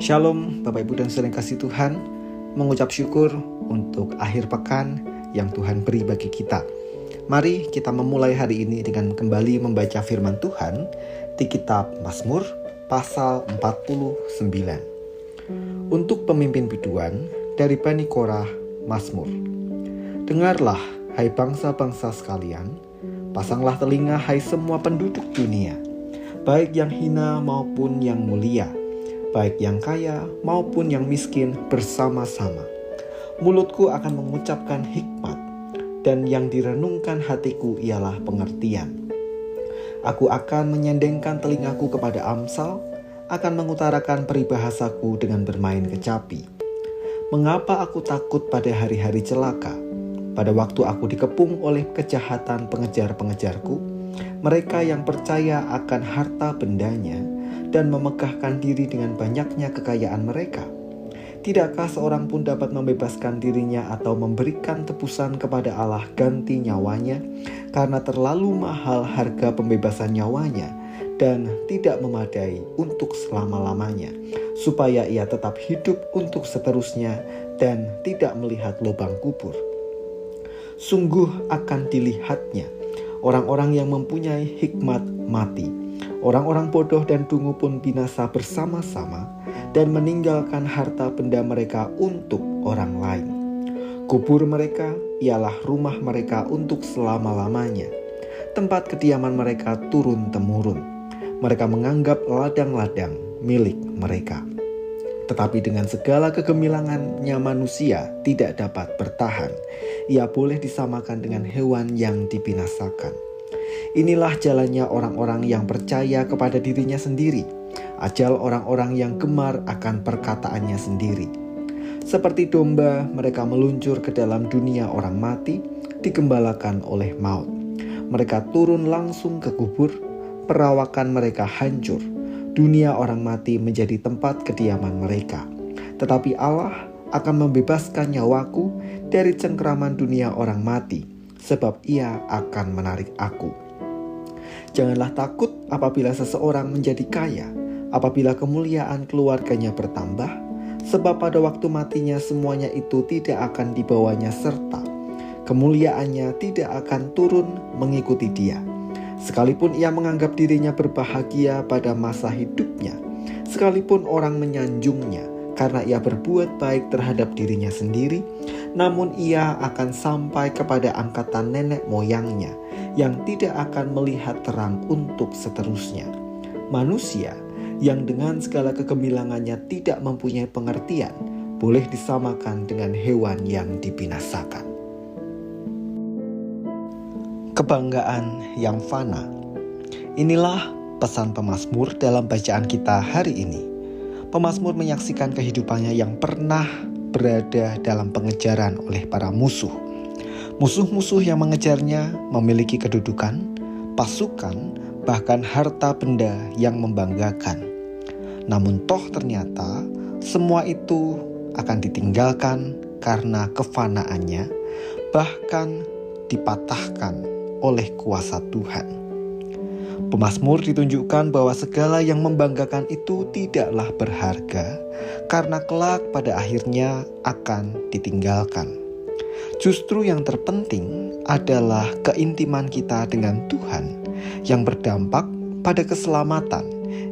Shalom Bapak Ibu dan saudara yang kasih Tuhan, mengucap syukur untuk akhir pekan yang Tuhan beri bagi kita. Mari kita memulai hari ini dengan kembali membaca firman Tuhan di kitab Mazmur pasal 49. Untuk pemimpin biduan dari Bani Korah, Mazmur. Dengarlah hai bangsa-bangsa sekalian, pasanglah telinga hai semua penduduk dunia, baik yang hina maupun yang mulia, baik yang kaya maupun yang miskin bersama-sama. Mulutku akan mengucapkan hikmat, dan yang direnungkan hatiku ialah pengertian. Aku akan menyendengkan telingaku kepada Amsal, akan mengutarakan peribahasaku dengan bermain kecapi. Mengapa aku takut pada hari-hari celaka? Pada waktu aku dikepung oleh kejahatan pengejar-pengejarku, mereka yang percaya akan harta bendanya dan memegahkan diri dengan banyaknya kekayaan mereka. Tidakkah seorang pun dapat membebaskan dirinya atau memberikan tebusan kepada Allah ganti nyawanya, karena terlalu mahal harga pembebasan nyawanya dan tidak memadai untuk selama-lamanya, supaya ia tetap hidup untuk seterusnya dan tidak melihat lubang kubur. Sungguh akan dilihatnya orang-orang yang mempunyai hikmat mati. Orang-orang bodoh dan dungu pun binasa bersama-sama dan meninggalkan harta benda mereka untuk orang lain. Kubur mereka ialah rumah mereka untuk selama-lamanya. Tempat kediaman mereka turun-temurun. Mereka menganggap ladang-ladang milik mereka. Tetapi dengan segala kegemilangannya manusia tidak dapat bertahan. Ia boleh disamakan dengan hewan yang dibinasakan. Inilah jalannya orang-orang yang percaya kepada dirinya sendiri. Ajal orang-orang yang gemar akan perkataannya sendiri. Seperti domba, mereka meluncur ke dalam dunia orang mati, digembalakan oleh maut. Mereka turun langsung ke kubur, perawakan mereka hancur. Dunia orang mati menjadi tempat kediaman mereka. Tetapi Allah akan membebaskan nyawaku dari cengkraman dunia orang mati, sebab Ia akan menarik aku. Janganlah takut apabila seseorang menjadi kaya, apabila kemuliaan keluarganya bertambah, sebab pada waktu matinya semuanya itu tidak akan dibawanya serta kemuliaannya tidak akan turun mengikuti dia. Sekalipun ia menganggap dirinya berbahagia pada masa hidupnya, sekalipun orang menyanjungnya karena ia berbuat baik terhadap dirinya sendiri, namun ia akan sampai kepada angkatan nenek moyangnya yang tidak akan melihat terang untuk seterusnya. Manusia yang dengan segala kegemilangannya tidak mempunyai pengertian boleh disamakan dengan hewan yang dibinasakan. Kebanggaan yang fana. Inilah pesan pemazmur dalam bacaan kita hari ini. Pemazmur menyaksikan kehidupannya yang pernah berada dalam pengejaran oleh para musuh. Musuh-musuh yang mengejarnya memiliki kedudukan, pasukan, bahkan harta benda yang membanggakan. Namun toh ternyata semua itu akan ditinggalkan karena kefanaannya, bahkan dipatahkan oleh kuasa Tuhan. Pemazmur ditunjukkan bahwa segala yang membanggakan itu tidaklah berharga, karena kelak pada akhirnya akan ditinggalkan. Justru yang terpenting adalah keintiman kita dengan Tuhan yang berdampak pada keselamatan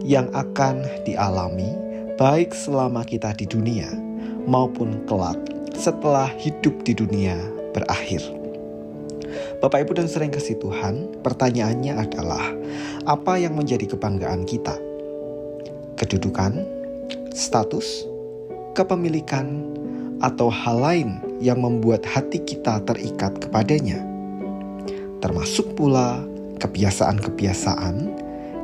yang akan dialami baik selama kita di dunia maupun kelak setelah hidup di dunia berakhir. Bapak Ibu dan saudara yang kasih Tuhan, pertanyaannya adalah apa yang menjadi kebanggaan kita? Kedudukan, status, kepemilikan, atau hal lain yang membuat hati kita terikat kepadanya? Termasuk pula kebiasaan-kebiasaan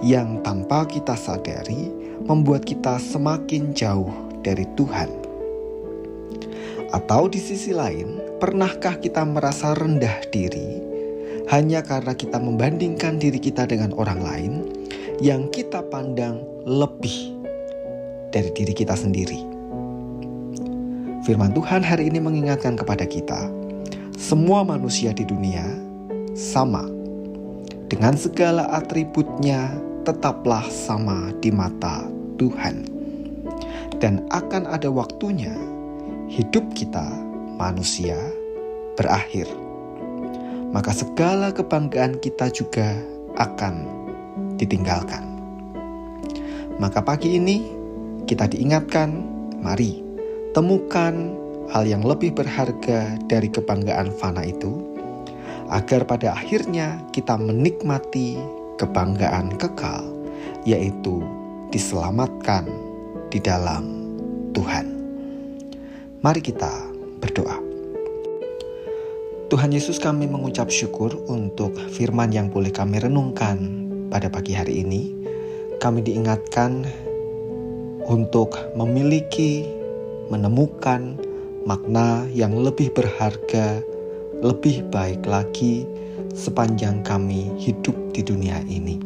yang tanpa kita sadari membuat kita semakin jauh dari Tuhan. Atau di sisi lain, pernahkah kita merasa rendah diri hanya karena kita membandingkan diri kita dengan orang lain yang kita pandang lebih dari diri kita sendiri? Firman Tuhan hari ini mengingatkan kepada kita, semua manusia di dunia sama. Dengan segala atributnya tetaplah sama di mata Tuhan. dan akan ada waktunya hidup kita manusia berakhir. Maka segala kebanggaan kita juga akan ditinggalkan. Maka pagi ini kita diingatkan, mari temukan hal yang lebih berharga dari kebanggaan fana itu, agar pada akhirnya kita menikmati kebanggaan kekal, yaitu diselamatkan di dalam Tuhan. Mari kita berdoa. Tuhan Yesus, kami mengucap syukur untuk firman yang boleh kami renungkan pada pagi hari ini. Kami diingatkan untuk memiliki, menemukan makna yang lebih berharga, lebih baik lagi sepanjang kami hidup di dunia ini.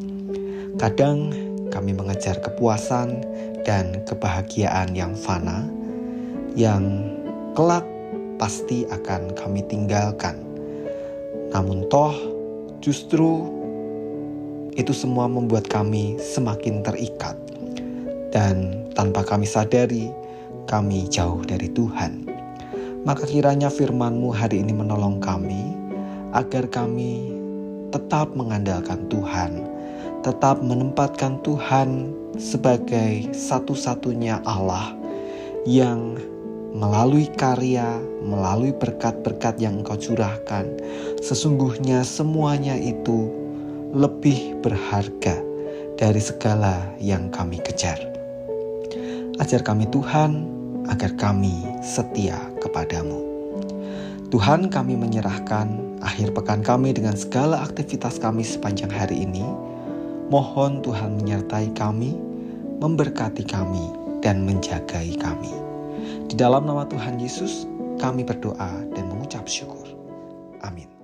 Kadang kami mengejar kepuasan dan kebahagiaan yang fana, yang kelak pasti akan kami tinggalkan. Namun toh justru itu semua membuat kami semakin terikat, dan tanpa kami sadari kami jauh dari Tuhan. Maka kiranya firman-Mu hari ini menolong kami agar kami tetap mengandalkan Tuhan, tetap menempatkan Tuhan sebagai satu-satunya Allah yang melalui karya, melalui berkat-berkat yang Engkau curahkan, sesungguhnya semuanya itu lebih berharga dari segala yang kami kejar. Ajar kami Tuhan, agar kami setia kepadamu. Tuhan, kami menyerahkan akhir pekan kami dengan segala aktivitas kami sepanjang hari ini. Mohon Tuhan menyertai kami, memberkati kami, dan menjagai kami. Di dalam nama Tuhan Yesus, kami berdoa dan mengucap syukur. Amin.